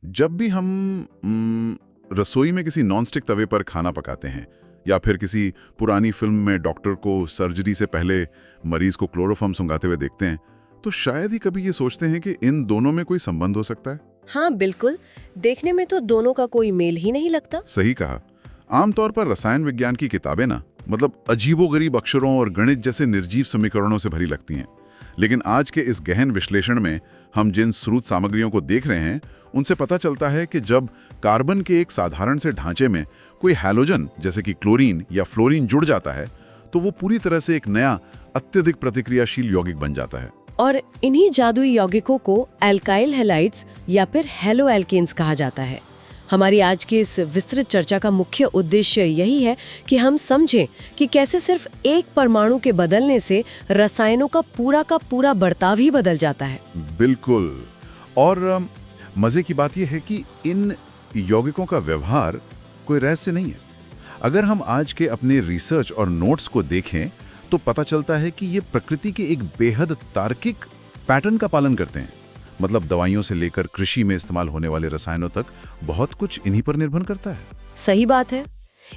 जब भी हम रसोई में किसी नॉनस्टिक तवे पर खाना पकाते हैं या फिर किसी पुरानी फिल्म में डॉक्टर को सर्जरी से पहले मरीज को क्लोरोफॉर्म सुंघाते हुए देखते हैं, तो शायद ही कभी ये सोचते हैं कि इन दोनों में कोई संबंध हो सकता है। हाँ बिल्कुल, देखने में तो दोनों का कोई मेल ही नहीं लगता। सही कहा। आमतौर पर रसायन विज्ञान की किताबें ना अजीबोगरीब अक्षरों और गणित जैसे निर्जीव समीकरणों से भरी लगती हैं, लेकिन आज के इस गहन विश्लेषण में हम जिन स्रोत सामग्रियों को देख रहे हैं उनसे पता चलता है कि जब कार्बन के एक साधारण से ढांचे में कोई हैलोजन जैसे कि क्लोरीन या फ्लोरीन जुड़ जाता है तो वो पूरी तरह से एक नया अत्यधिक प्रतिक्रियाशील यौगिक बन जाता है। और इन्हीं जादुई यौगिकों को एल्काइल हैलाइड्स या फिर हैलो एल्केन्स कहा जाता है। हमारी आज की इस विस्तृत चर्चा का मुख्य उद्देश्य यही है कि हम समझें कि कैसे सिर्फ एक परमाणु के बदलने से रसायनों का पूरा बर्ताव ही बदल जाता है। बिल्कुल। और मजे की बात यह है कि इन यौगिकों का व्यवहार कोई रहस्य नहीं है। अगर हम आज के अपने रिसर्च और नोट्स को देखें तो पता चलता है कि ये प्रकृति के एक बेहद तार्किक पैटर्न का पालन करते हैं। मतलब दवाइयों से लेकर कृषि में इस्तेमाल होने वाले रसायनों तक बहुत कुछ इन्हीं पर निर्भर करता है। सही बात है।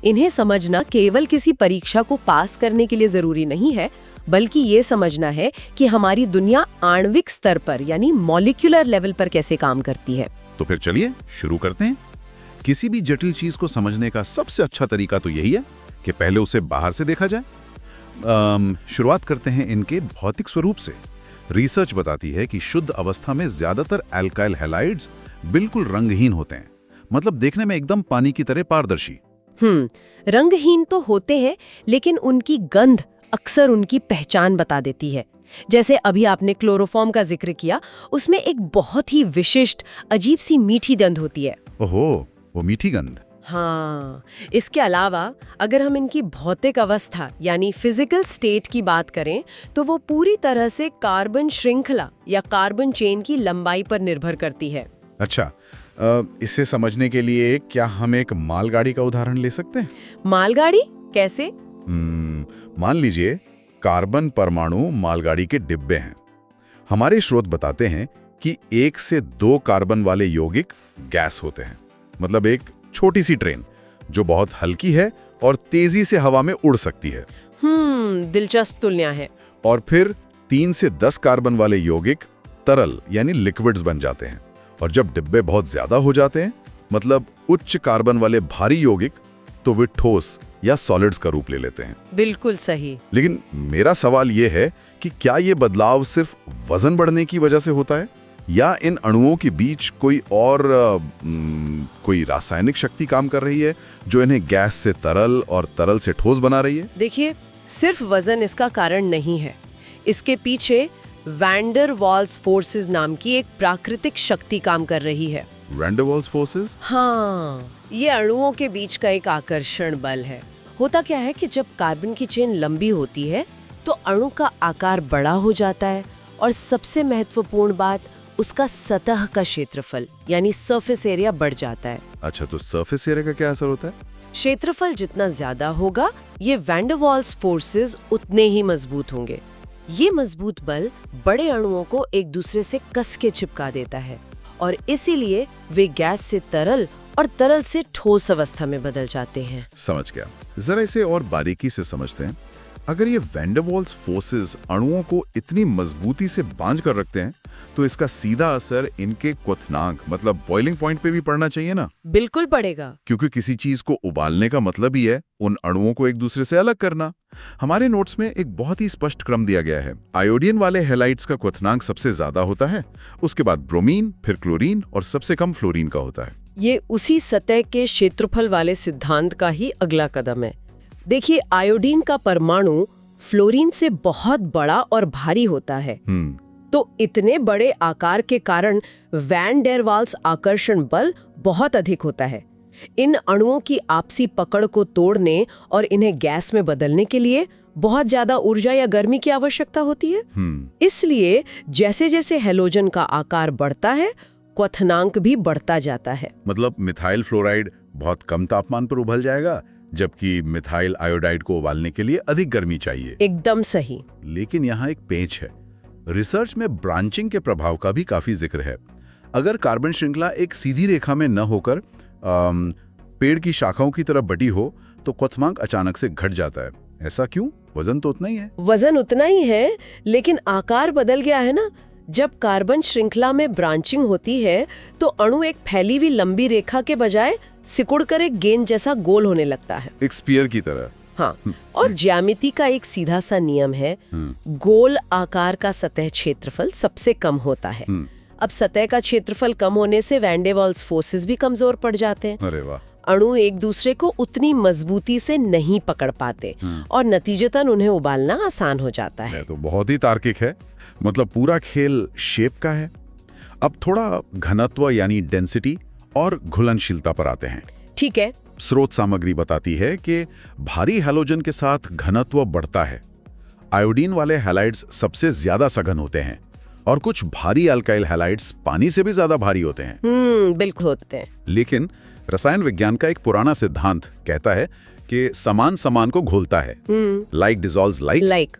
इन्हें समझना केवल किसी परीक्षा को पास करने के लिए जरूरी नहीं है, बल्कि ये समझना है कि हमारी दुनिया आणविक स्तर पर यानी मॉलिक्यूलर लेवल पर कैसे काम करती है। तो फिर चलिए शुरू करते हैं। किसी भी जटिल चीज को समझने का सबसे अच्छा तरीका तो यही है कि पहले उसे बाहर से देखा जाए। शुरुआत करते हैं इनके भौतिक स्वरूप से। रिसर्च बताती है कि शुद्ध अवस्था में ज्यादातर एल्काइल हैलाइड्स बिल्कुल रंगहीन होते हैं, मतलब देखने में एकदम पानी की तरह पारदर्शी। रंगहीन तो होते हैं, लेकिन उनकी गंध अक्सर उनकी पहचान बता देती है। जैसे अभी आपने क्लोरोफॉर्म का जिक्र किया, उसमें एक बहुत ही विशिष्ट अजीब सी मीठी गंध होती है। ओहो, वो मीठी गंध। हाँ, इसके अलावा अगर हम इनकी भौतिक अवस्था यानी फिजिकल स्टेट की बात करें तो वो पूरी तरह से कार्बन श्रृंखला या कार्बन चेन की लंबाई पर निर्भर करती है। अच्छा, इसे समझने के लिए क्या हम एक मालगाड़ी का उदाहरण ले सकते हैं? मालगाड़ी कैसे? मान लीजिए कार्बन परमाणु मालगाड़ी के डिब्बे हैं। हमारे स्रोत बताते हैं कि 1 से 2 कार्बन वाले यौगिक गैस होते हैं, मतलब एक छोटी सी ट्रेन जो बहुत हल्की है और तेजी से हवा में उड़ सकती है। दिलचस्प तुलना है। और फिर 3 से 10 कार्बन वाले यौगिक तरल यानी लिक्विड्स बन जाते हैं, और जब डिब्बे बहुत ज्यादा हो जाते हैं, मतलब उच्च कार्बन वाले भारी यौगिक, तो वे ठोस या सॉलिड्स का रूप ले लेते हैं। बिल्कुल सही। लेकिन मेरा सवाल यह है कि क्या ये बदलाव सिर्फ वजन बढ़ने की वजह से होता है, या इन अणुओं के बीच कोई रासायनिक शक्ति काम कर रही है जो इन्हें गैस से तरल और तरल से ठोस बना रही है? देखिए, सिर्फ वजन इसका कारण नहीं है। इसके पीछे वैन डर वाल्स फोर्सेस नाम की एक प्राकृतिक शक्ति काम कर रही है। Van der Waals forces? हाँ, ये अणुओं के बीच का एक आकर्षण बल है। होता क्या है कि जब कार्बन की चेन लंबी होती है तो अणु का आकार बड़ा हो जाता है, और सबसे महत्वपूर्ण बात, उसका सतह का क्षेत्रफल यानी सरफेस एरिया बढ़ जाता है। अच्छा, तो सरफेस एरिया का क्या असर होता है? क्षेत्रफल जितना ज्यादा होगा, ये वैन डर वाल्स फोर्सेस उतने ही मजबूत होंगे। ये मजबूत बल बड़े अणुओं को एक दूसरे से कस के चिपका देता है, और इसीलिए वे गैस से तरल और तरल से ठोस अवस्था में बदल जाते हैं। समझ गया। जरा इसे और बारीकी से समझते हैं। अगर ये वैन डर वाल्स फोर्सेस अणुओं को इतनी मजबूती से बांध कर रखते हैं, तो इसका सीधा असर इनके क्वथनांक मतलब बॉइलिंग पॉइंट पे भी पड़ना चाहिए ना? बिल्कुल पड़ेगा, क्योंकि किसी चीज को उबालने का मतलब ही है उन अणुओं को एक दूसरे से अलग करना। हमारे नोट्स में एक बहुत ही स्पष्ट क्रम दिया गया है। आयोडीन वाले हैलाइड्स का क्वथनांक सबसे ज्यादा होता है, उसके बाद ब्रोमीन, फिर क्लोरीन और सबसे कम फ्लोरीन का होता है। ये उसी सतह के क्षेत्रफल वाले सिद्धांत का ही अगला कदम है। देखिए, आयोडीन का परमाणु फ्लोरीन से बहुत बड़ा और भारी होता है, तो इतने बड़े आकार के कारण वैन डर वाल्स आकर्षण बल बहुत अधिक होता है। इन अणुओं की आपसी पकड़ को तोड़ने और इन्हें गैस में बदलने के लिए बहुत ज्यादा ऊर्जा या गर्मी की आवश्यकता होती है। इसलिए जैसे जैसे हैलोजन का आकार बढ़ता है, क्वथनांक भी बढ़ता जाता है। मतलब मिथाइल फ्लोराइड बहुत कम तापमान पर उबल जाएगा, जबकि मिथाइल आयोडाइड को उबालने के लिए अधिक गर्मी चाहिए। एकदम सही। लेकिन यहाँ एक पेंच है। रिसर्च में ब्रांचिंग के प्रभाव का भी काफी जिक्र है। अगर कार्बन श्रृंखला एक सीधी रेखा में न होकर पेड़ की शाखाओं की तरफ बटी हो तो क्वथनांक अचानक से घट जाता है। ऐसा क्यों? वजन तो उतना ही है। वजन उतना ही है, लेकिन आकार बदल गया है ना। जब कार्बन श्रृंखला में ब्रांचिंग होती है तो अणु एक फैली हुई लंबी रेखा के बजाय सिकुड़कर एक गेंद जैसा गोल होने लगता है, एक स्फीयर की तरह। हाँ, और ज्यामिति का एक सीधा सा नियम है, गोल आकार का सतह क्षेत्रफल सबसे कम होता है। अब सतह का क्षेत्रफल कम होने से वैन डे वाल्स फोर्सेस भी कमजोर पड़ जाते हैं। अरे वाह। अणु एक दूसरे को उतनी मजबूती से नहीं पकड़ पाते और नतीजतन उन्हें उबालना आसान हो जाता है। तो बहुत ही तार्किक है, मतलब पूरा खेल शेप का है। अब थोड़ा घनत्व यानी डेंसिटी और घुलनशीलता पर आते हैं। ठीक है। स्रोत सामग्री बताती है कि भारी हैलोजन के साथ घनत्व बढ़ता है। आयोडीन वाले हैलाइड्स सबसे ज्यादा सघन होते हैं और कुछ भारी अल्काइल हैलाइड्स पानी से भी ज्यादा भारी होते हैं। बिल्कुल होते हैं। लेकिन रसायन विज्ञान का एक पुराना सिद्धांत कहता है कि समान समान को घोलता है। Like dissolves like.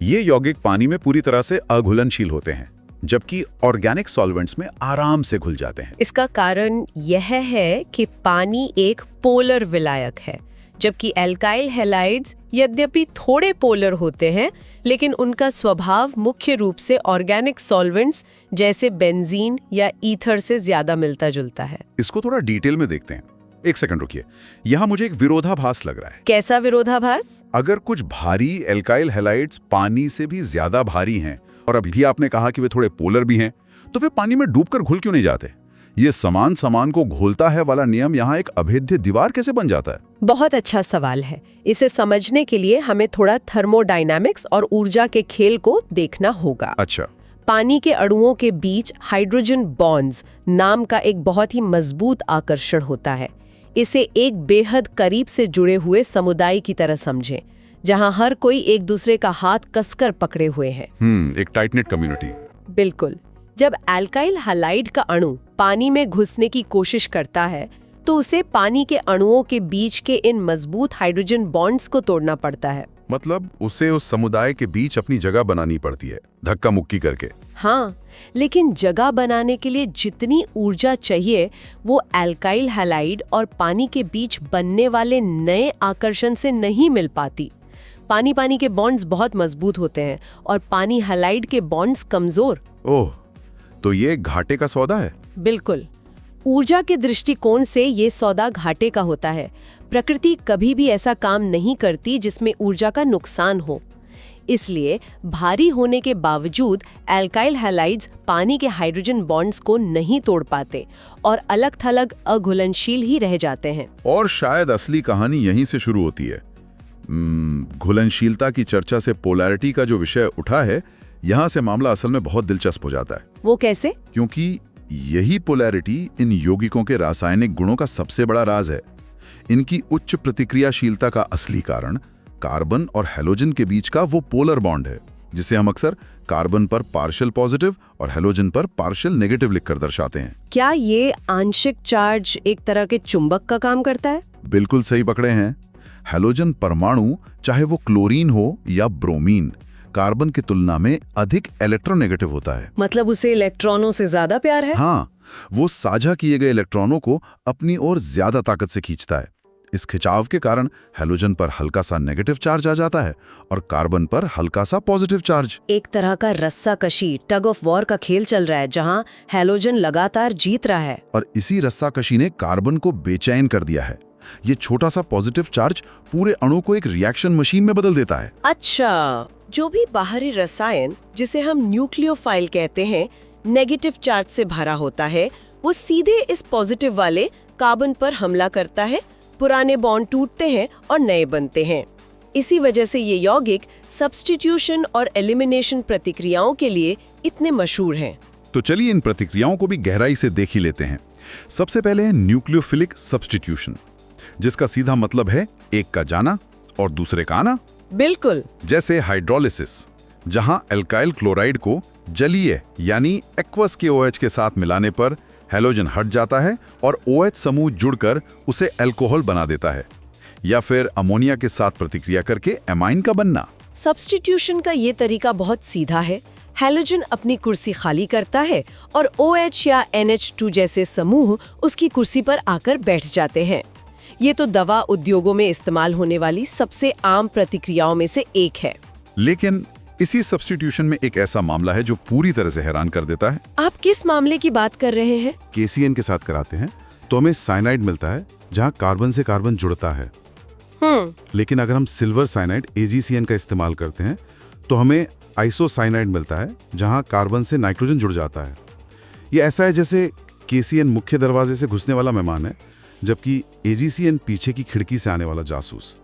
ये यौगिक पानी में पूरी तरह से अघुलनशील होते हैं, जबकि ऑर्गेनिक सॉल्वेंट्स में आराम से घुल जाते हैं। इसका कारण यह है कि पानी एक पोलर विलायक है, जबकि एल्काइल हैलाइड्स यद्यपि थोड़े पोलर होते हैं, लेकिन उनका स्वभाव मुख्य रूप से ऑर्गेनिक सॉल्वेंट्स जैसे बेंजीन या ईथर से ज्यादा मिलता जुलता है। इसको थोड़ा डिटेल में देखते हैं। एक सेकंड रुकिए, यहाँ मुझे एक विरोधाभास लग रहा है। कैसा विरोधाभास? अगर कुछ भारी एल्काइल हैलाइड्स पानी से भी ज्यादा भारी हैं और अभी आपने कहा कि वे थोड़े पोलर भी हैं, तो वे पानी में डूबकर घुल क्यों नहीं जाते? ये समान समान को घोलता है वाला नियम यहाँ एक अभेद्य दीवार कैसे बन जाता है? बहुत अच्छा सवाल है। इसे समझने के लिए हमें थोड़ा थर्मोडायनामिक्स और ऊर्जा के खेल को देखना होगा। अच्छा। पानी के अणुओं के बीच हाइड्रोजन बॉन्ड्स नाम का एक बहुत ही मजबूत आकर्षण होता है। इसे एक बेहद करीब से जुड़े हुए समुदाय की तरह समझें, जहां हर कोई एक दूसरे का हाथ कसकर पकड़े हुए हैं। एक टाइट नेट कम्युनिटी। बिल्कुल। जब एल्काइल हैलाइड का अणु पानी में घुसने की कोशिश करता है तो उसे पानी के अणुओं के बीच के इन मजबूत हाइड्रोजन बॉन्ड्स को तोड़ना पड़ता है। मतलब उसे उस समुदाय के बीच अपनी जगह बनानी पड़ती है, धक्का मुक्की करके। हाँ, लेकिन जगह बनाने के लिए जितनी ऊर्जा चाहिए वो एल्काइल हैलाइड और पानी के बीच बनने वाले नए आकर्षण से नहीं मिल पाती। पानी के बॉन्ड्स बहुत मजबूत होते हैं और पानी हैलाइड के बॉन्ड्स कमजोर। ओह, तो ये घाटे का सौदा है। बिल्कुल। ऊर्जा के दृष्टिकोण से ये सौदा घाटे का होता है। प्रकृति कभी भी ऐसा काम नहीं करती जिसमें ऊर्जा का नुकसान हो। इसलिए भारी होने के बावजूद एल्काइल हैलाइड्स पानी के हाइड्रोजन बॉन्ड्स को नहीं तोड़ पाते और अलग-थलग अघुलनशील ही रह जाते हैं। और शायद असली कहानी यहीं से शुरू होती है। घुलनशीलता की चर्चा से पोलैरिटी का जो विषय उठा है, यहाँ से मामला असल में बहुत दिलचस्प हो जाता है। वो कैसे? क्योंकि यही पोलैरिटी इन यौगिकों के रासायनिक गुणों का सबसे बड़ा राज है। इनकी उच्च प्रतिक्रियाशीलता का असली कारण कार्बन और हैलोजन के बीच का वो पोलर बॉन्ड है, जिसे हम अक्सर कार्बन पर पार्शियल पॉजिटिव और हैलोजन पर पार्शियल नेगेटिव लिखकर दर्शाते हैं। क्या ये आंशिक चार्ज एक तरह के चुंबक का काम करता है? बिल्कुल सही पकड़े हैं। हैलोजन परमाणु, चाहे वो क्लोरीन हो या ब्रोमीन, कार्बन की तुलना में अधिक इलेक्ट्रोनेगेटिव होता है। मतलब उसे इलेक्ट्रॉनों से ज्यादा प्यार है? हाँ, वो साझा किए गए इलेक्ट्रॉनों को अपनी ओर ज्यादा ताकत से खींचता है। इस खिंचाव के कारण हैलोजन पर हल्का सा नेगेटिव चार्ज आ जाता है और कार्बन पर हल्का सा पॉजिटिव चार्ज। एक तरह का रस्साकशी, टग ऑफ वॉर का खेल चल रहा है, जहां हैलोजन लगातार जीत रहा है। और इसी रस्साकशी ने कार्बन को बेचैन कर दिया है। ये छोटा सा पॉजिटिव चार्ज पूरे अणु को एक रिएक्शन मशीन में बदल देता है। अच्छा, जो भी बाहरी रसायन, जिसे हम न्यूक्लियोफाइल कहते हैं, नेगेटिव चार्ज से भरा होता है, वो सीधे इस पॉजिटिव वाले कार्बन पर हमला करता है। पुराने बॉन्ड टूटते हैं और नए बनते हैं। इसी वजह से ये यौगिक सब्स्टिट्यूशन और एलिमिनेशन प्रतिक्रियाओं के लिए इतने मशहूर हैं। तो चलिए इन प्रतिक्रियाओं को भी गहराई से देख ही लेते हैं। सबसे पहले है न्यूक्लियोफिलिक सब्स्टिट्यूशन, जिसका सीधा मतलब है एक का जाना और दूसरे का आना। बिल्कुल। जैसे हाइड्रोलिसिस, जहां एल्काइल क्लोराइड को जलीय यानी एक्वस के OH के साथ मिलाने पर हैलोजन हट जाता है और OH समूह जुड़कर उसे अल्कोहल बना देता है, या फिर अमोनिया के साथ प्रतिक्रिया करके एमाइन का बनना। सब्स्टिट्यूशन का ये तरीका बहुत सीधा है। हैलोजन अपनी कुर्सी खाली करता है और OH या NH2 जैसे समूह उसकी कुर्सी पर आकर बैठ जाते हैं। ये तो दवा उद्योगों में इस्तेमाल होने वाली सबसे आम प्रतिक्रियाओं में से एक है। लेकिन इसी सब्स्टिट्यूशन में एक ऐसा मामला है जो पूरी तरह से हैरान कर देता है। आप किस मामले की बात कर रहे हैं? KCN के साथ कराते हैं तो हमें साइनाइड मिलता है जहां कार्बन से कार्बन जुड़ता है। लेकिन अगर हम सिल्वर साइनाइड AgCN का इस्तेमाल करते हैं तो हमें आइसोसाइनाइड मिलता है जहां कार्बन से नाइट्रोजन जुड़ जाता है। ये ऐसा है जैसे KCN मुख्य दरवाजे से घुसने वाला मेहमान है जबकि AgCN पीछे की खिड़की से आने वाला जासूस।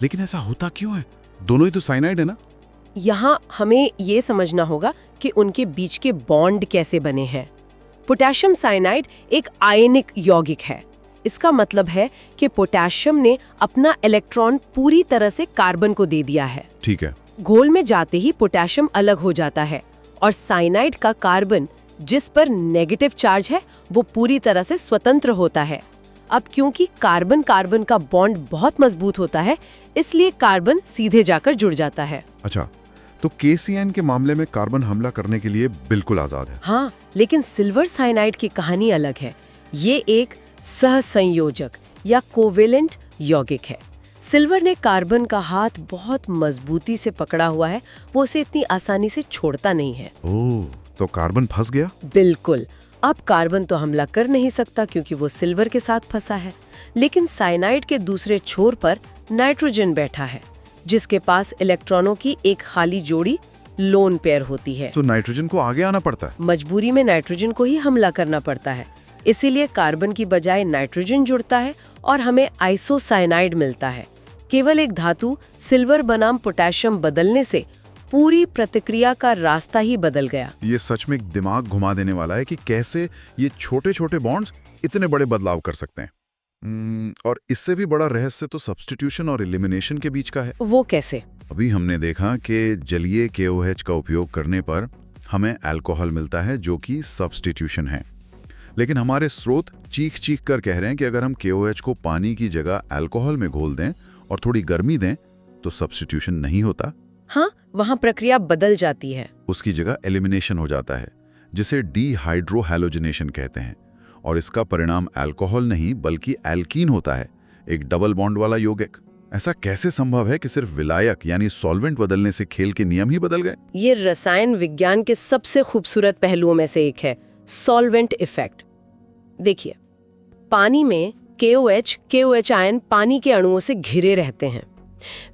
लेकिन ऐसा होता क्यों है? दोनों ही तो साइनाइड है ना। यहाँ हमें ये समझना होगा कि उनके बीच के बॉन्ड कैसे बने हैं। पोटेशियम साइनाइड एक आयनिक यौगिक है। इसका मतलब है कि पोटेशियम ने अपना इलेक्ट्रॉन पूरी तरह से कार्बन को दे दिया है। ठीक है। घोल में जाते ही पोटेशियम अलग हो जाता है और साइनाइड का कार्बन जिस पर नेगेटिव चार्ज है वो पूरी तरह से स्वतंत्र होता है। अब क्योंकि कार्बन कार्बन का बॉन्ड बहुत मजबूत होता है इसलिए कार्बन सीधे जाकर जुड़ जाता है। अच्छा, तो KCN के मामले में कार्बन हमला करने के लिए बिल्कुल आजाद है। हाँ, लेकिन सिल्वर साइनाइड की कहानी अलग है। ये एक सहसंयोजक या कोवेलेंट यौगिक है। सिल्वर ने कार्बन का हाथ बहुत मजबूती से पकड़ा हुआ है, वो उसे इतनी आसानी से छोड़ता नहीं है। ओह, तो कार्बन फंस गया? बिल्कुल। अब कार्बन तो हमला कर नहीं सकता क्योंकि वो सिल्वर के साथ फंसा है, लेकिन साइनाइड के दूसरे छोर पर नाइट्रोजन बैठा है जिसके पास इलेक्ट्रॉनों की एक खाली जोड़ी लोन पेयर होती है। तो नाइट्रोजन को आगे आना पड़ता है। मजबूरी में नाइट्रोजन को ही हमला करना पड़ता है। इसीलिए कार्बन की बजाय नाइट्रोजन जुड़ता है और हमें आइसोसाइनाइड मिलता है। केवल एक धातु सिल्वर बनाम पोटेशियम बदलने से पूरी प्रतिक्रिया का रास्ता ही बदल गया। ये सच में दिमाग घुमा देने वाला है कि कैसे ये छोटे छोटे बॉन्ड्स इतने बड़े बदलाव कर सकते हैं। और इससे भी बड़ा रहस्य तो सब्स्टिट्यूशन और एलिमिनेशन के बीच का है। वो कैसे? अभी हमने देखा कि जलीय KOH का उपयोग करने पर हमें अल्कोहल मिलता है जो कि सब्स्टिट्यूशन है। लेकिन हमारे स्रोत चीख चीख कर कह रहे हैं कि अगर हम KOH को पानी की जगह अल्कोहल में घोल दें और थोड़ी गर्मी दें तो सब्स्टिट्यूशन नहीं होता। हाँ, वहाँ प्रक्रिया बदल जाती है। उसकी जगह एलिमिनेशन हो जाता है जिसे डिहाइड्रोहैलोजिनेशन कहते हैं। और इसका परिणाम अल्कोहल नहीं बल्कि एल्कीन होता है, एक डबल बॉन्ड वाला यौगिक। ऐसा कैसे संभव है कि सिर्फ विलायक यानी सॉल्वेंट बदलने से खेल के नियम ही बदल गए? ये रसायन विज्ञान के सबसे खूबसूरत पहलुओं में से एक है, सॉल्वेंट इफेक्ट। देखिए, पानी में KOH आयन पानी के अणुओं से घिरे रहते हैं।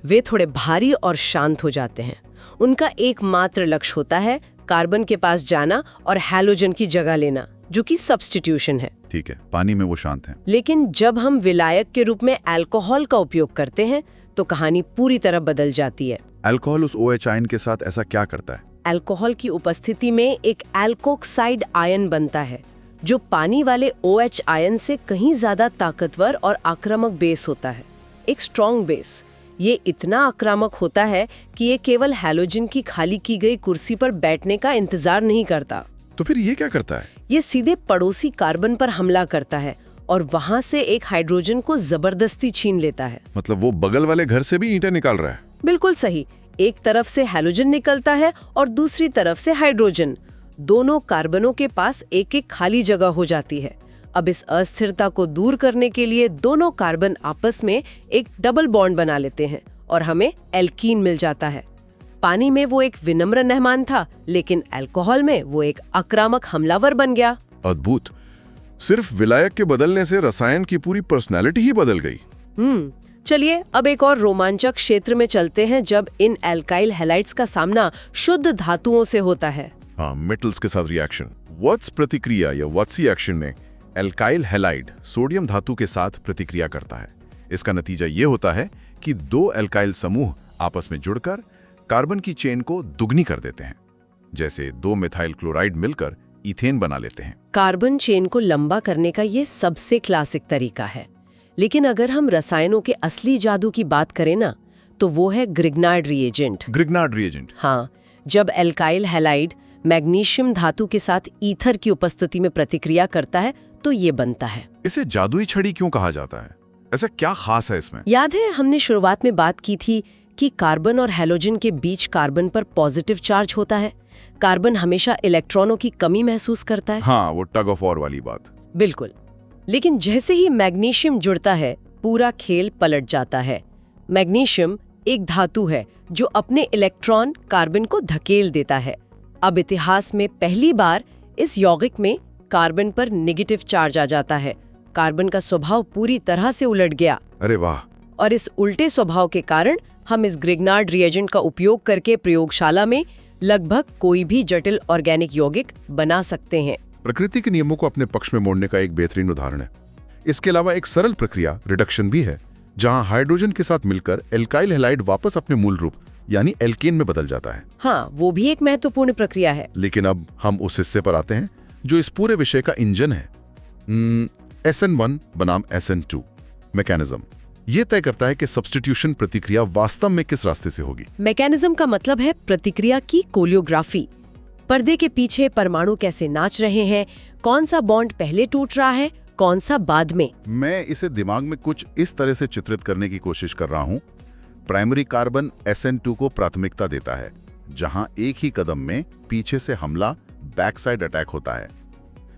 वे थोड़े भारी और शांत हो जाते हैं। उनका एकमात्र लक्ष्य होता है कार्बन के पास जाना और हैलोजन की जगह लेना, जो कि सब्स्टिट्यूशन है। ठीक है, पानी में वो शांत हैं। लेकिन जब हम विलायक के रूप में अल्कोहल का उपयोग करते हैं तो कहानी पूरी तरह बदल जाती है। अल्कोहल उस OH आयन के साथ ऐसा क्या करता है? अल्कोहल की उपस्थिति में एक एल्कोक्साइड आयन बनता है जो पानी वाले OH आयन से कहीं ज्यादा ताकतवर और आक्रामक बेस होता है, एक स्ट्रॉन्ग बेस। ये इतना आक्रामक होता है कि ये केवल हैलोजन की खाली की गई कुर्सी पर बैठने का इंतजार नहीं करता। तो फिर ये क्या करता है? ये सीधे पड़ोसी कार्बन पर हमला करता है और वहां से एक हाइड्रोजन को जबरदस्ती छीन लेता है। मतलब वो बगल वाले घर से भी ईंटें निकाल रहा है? बिल्कुल सही। एक तरफ से हैलोजन निकलता है और दूसरी तरफ से हाइड्रोजन। दोनों कार्बनों के पास एक एक खाली जगह हो जाती है। अब इस अस्थिरता को दूर करने के लिए दोनों कार्बन आपस में एक डबल बॉन्ड बना लेते हैं और हमें एल्कीन मिल जाता है। पानी में वो एक विनम्र मेहमान था, लेकिन अल्कोहल में वो एक आक्रामक हमलावर बन गया। अद्भुत। सिर्फ विलायक के बदलने से रसायन की पूरी पर्सनैलिटी ही बदल गई। चलिए अब एक और रोमांचक क्षेत्र में चलते हैं जब इन एल्काइल हैलाइड्स का सामना शुद्ध धातुओं से होता है। हाँ, मेटल्स के साथ रिएक्शन। वॉट्स प्रतिक्रिया या वॉट्सी एक्शन में एल्काइल हैलाइड सोडियम धातु के साथ प्रतिक्रिया करता है। इसका नतीजा ये होता है कि दो एल्काइल समूह आपस में जुड़कर कार्बन की चेन को दुगनी कर देते हैं। जैसे दो मिथाइल क्लोराइड मिलकर इथेन बना लेते हैं। कार्बन चेन को लंबा करने का ये सबसे क्लासिक तरीका है। लेकिन अगर हम रसायनों के असली जादू की बात करें ना, तो वो है ग्रिग्नार्ड रिएजेंट। Grignard reagent? हाँ, जब एल्काइल हैलाइड मैग्नीशियम धातु के साथ ईथर की उपस्थिति में प्रतिक्रिया करता है तो ये बनता है। इसे जादुई छड़ी क्यों कहा जाता है? ऐसा क्या खास है इसमें? याद है हमने शुरुआत में बात की थी कि कार्बन और हैलोजन के बीच कार्बन पर पॉजिटिव चार्ज होता है, कार्बन हमेशा इलेक्ट्रॉनों की कमी महसूस करता है। हाँ, वो टग ऑफ वॉर वाली बात। बिल्कुल। लेकिन जैसे ही मैग्नीशियम जुड़ता है, पूरा खेल पलट जाता है। मैग्नीशियम एक धातु है जो अपने इलेक्ट्रॉन कार्बन को धकेल देता है। अब इतिहास में पहली बार इस यौगिक में कार्बन पर नेगेटिव चार्ज आ जाता है। कार्बन का स्वभाव पूरी तरह से उलट गया। अरे वाह। और इस उल्टे स्वभाव के कारण हम इस ग्रिग्नार्ड रिएजेंट का उपयोग करके प्रयोगशाला में लगभग कोई भी जटिल ऑर्गेनिक यौगिक बना सकते हैं। प्रकृति के नियमों को अपने पक्ष में मोड़ने का एक बेहतरीन उदाहरण है। इसके अलावा एक सरल प्रक्रिया रिडक्शन भी है, जहां हाइड्रोजन के साथ मिलकर एल्काइल हैलाइड वापस अपने मूल रूप यानी एल्केन में बदल जाता है। हाँ, वो भी एक महत्वपूर्ण प्रक्रिया है। लेकिन अब हम उस हिस्से पर आते हैं जो इस पूरे विषय का इंजन है। SN1 बनाम SN2 मैकेनिज्म ये तय करता है कि सब्स्टिट्यूशन प्रतिक्रिया वास्तव में किस रास्ते से होगी। मैकेनिज्म का मतलब है प्रतिक्रिया की कोरियोग्राफी। पर्दे के पीछे परमाणु कैसे नाच रहे हैं, कौन सा बॉन्ड पहले टूट रहा है, कौन सा बाद में। मैं इसे दिमाग में कुछ इस तरह से चित्रित करने की कोशिश कर रहा हूं। प्राइमरी कार्बन SN2 को प्राथमिकता देता है, जहां एक ही कदम में पीछे से हमला बैक साइड अटैक होता है।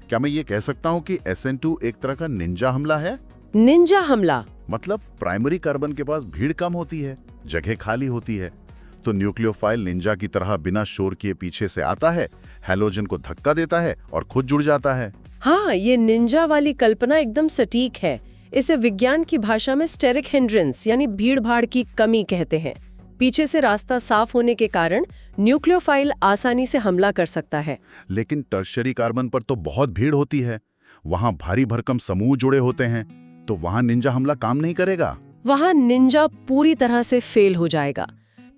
क्या मैं ये कह सकता हूं कि SN2 एक तरह का निंजा हमला है? निंजा हमला मतलब प्राइमरी कार्बन के पास भीड़ कम होती है, जगह खाली होती है, तो न्यूक्लियोफाइल निंजा की तरह बिना शोर किए पीछे से आता है, हैलोजन को धक्का देता है और खुद जुड़ जाता है। हाँ, ये निंजा वाली कल्पना एकदम सटीक है। इसे विज्ञान की भाषा में स्टेरिक हिंड्रेंस यानी भीड़ भाड़ की कमी कहते हैं। पीछे से रास्ता साफ होने के कारण न्यूक्लियोफाइल आसानी से हमला कर सकता है। लेकिन टर्शियरी कार्बन पर तो बहुत भीड़ होती है, वहां भारी भरकम समूह जुड़े होते हैं, तो वहां निंजा हमला काम नहीं करेगा। वहां निंजा पूरी तरह से फेल हो जाएगा।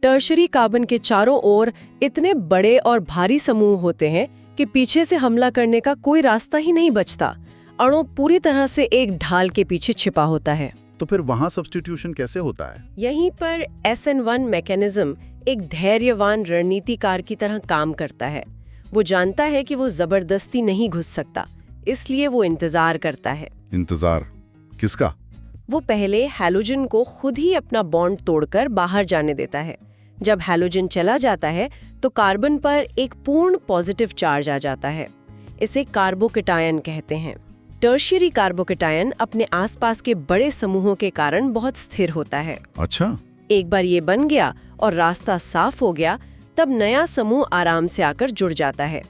टर्शियरी कार्बन के चारों ओर इतने बड़े और भारी समूह होते हैं कि पीछे से हमला करने का कोई रास्ता ही नहीं बचता। अणु पूरी तरह से एक ढाल के पीछे छिपा होता है। तो फिर वहां सब्स्टिट्यूशन कैसे होता है? यहीं पर SN1 मैकेनिज्म एक धैर्यवान रणनीतिकार की तरह काम करता है। वो जानता है कि वो जबरदस्ती नहीं घुस सकता, इसलिए वो इंतजार करता है। इंतजार किसका? वो पहले हैलोजन को खुद ही अपना बॉन्ड तोड़कर बाहर जाने देता है। जब हैलोजन चला जाता है तो कार्बन पर एक पूर्ण पॉजिटिव चार्ज आ जाता है। इसे कार्बोकेटायन कहते हैं। टर्शियरी कार्बोकेटायन अपने आसपास के बड़े समूहों के कारण बहुत स्थिर होता है। अच्छा। एक बार ये बन गया और रास्ता साफ हो गया, तब नया समूह आराम से आकर जुड़ जाता है।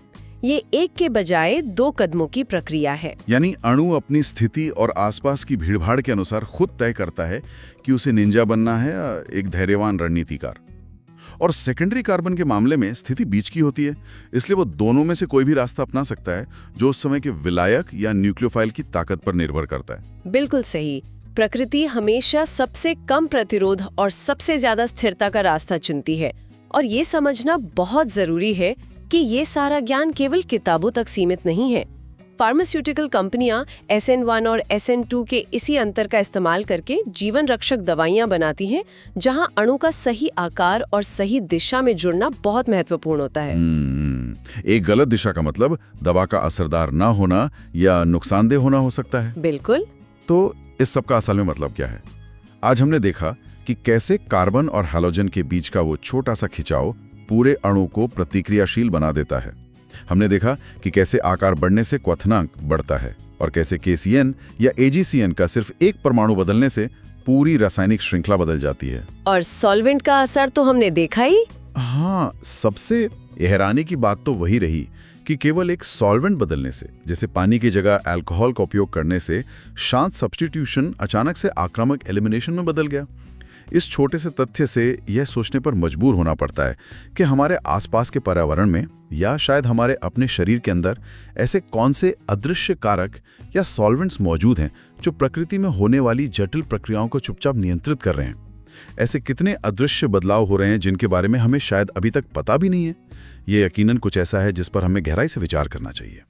ये एक के बजाय 2 कदमों की प्रक्रिया है। यानी अणु अपनी स्थिति और आसपास की भीड़भाड़ के अनुसार खुद तय करता है कि उसे निंजा बनना है या एक धैर्यवान रणनीतिकार। और सेकेंडरी कार्बन के मामले में स्थिति बीच की होती है, इसलिए वो दोनों में से कोई भी रास्ता अपना सकता है, जो उस समय के विलायक या न्यूक्लियोफाइल की ताकत पर निर्भर करता है। बिल्कुल सही। प्रकृति हमेशा सबसे कम प्रतिरोध और सबसे ज्यादा स्थिरता का रास्ता चुनती है, और ये समझना बहुत जरूरी है कि ये सारा ज्ञान केवल किताबों तक सीमित नहीं है। फार्मास्यूटिकल कंपनियां SN1 और SN2 के इसी अंतर का इस्तेमाल करके जीवन रक्षक दवाइयां बनाती हैं, जहां अणु का सही आकार और सही दिशा में जुड़ना बहुत महत्वपूर्ण होता है। एक गलत दिशा का मतलब दवा का असरदार ना होना या नुकसानदेह होना हो सकता है। बिल्कुल। तो इस सब का असल में मतलब क्या है? आज हमने देखा कि कैसे कार्बन और हैलोजन के बीच का वो छोटा सा खिंचाव पूरे अणु को प्रतिक्रियाशील बना देता है। हमने देखा कि कैसे आकार बढ़ने से क्वथनांक बढ़ता है और कैसे KCN या AgCN का सिर्फ एक परमाणु बदलने से पूरी रासायनिक श्रृंखला बदल जाती है। और सॉल्वेंट का असर तो हमने देखा ही। हाँ, सबसे हैरानी की बात तो वही रही कि केवल एक सॉल्वेंट बदलने से, जैसे पानी की जगह अल्कोहल का उपयोग करने से, शांत सब्स्टिट्यूशन अचानक से आक्रामक एलिमिनेशन में बदल गया। इस छोटे से तथ्य से यह सोचने पर मजबूर होना पड़ता है कि हमारे आसपास के पर्यावरण में या शायद हमारे अपने शरीर के अंदर ऐसे कौन से अदृश्य कारक या सॉल्वेंट्स मौजूद हैं जो प्रकृति में होने वाली जटिल प्रक्रियाओं को चुपचाप नियंत्रित कर रहे हैं। ऐसे कितने अदृश्य बदलाव हो रहे हैं जिनके बारे में हमें शायद अभी तक पता भी नहीं है। ये यकीनन कुछ ऐसा है जिस पर हमें गहराई से विचार करना चाहिए।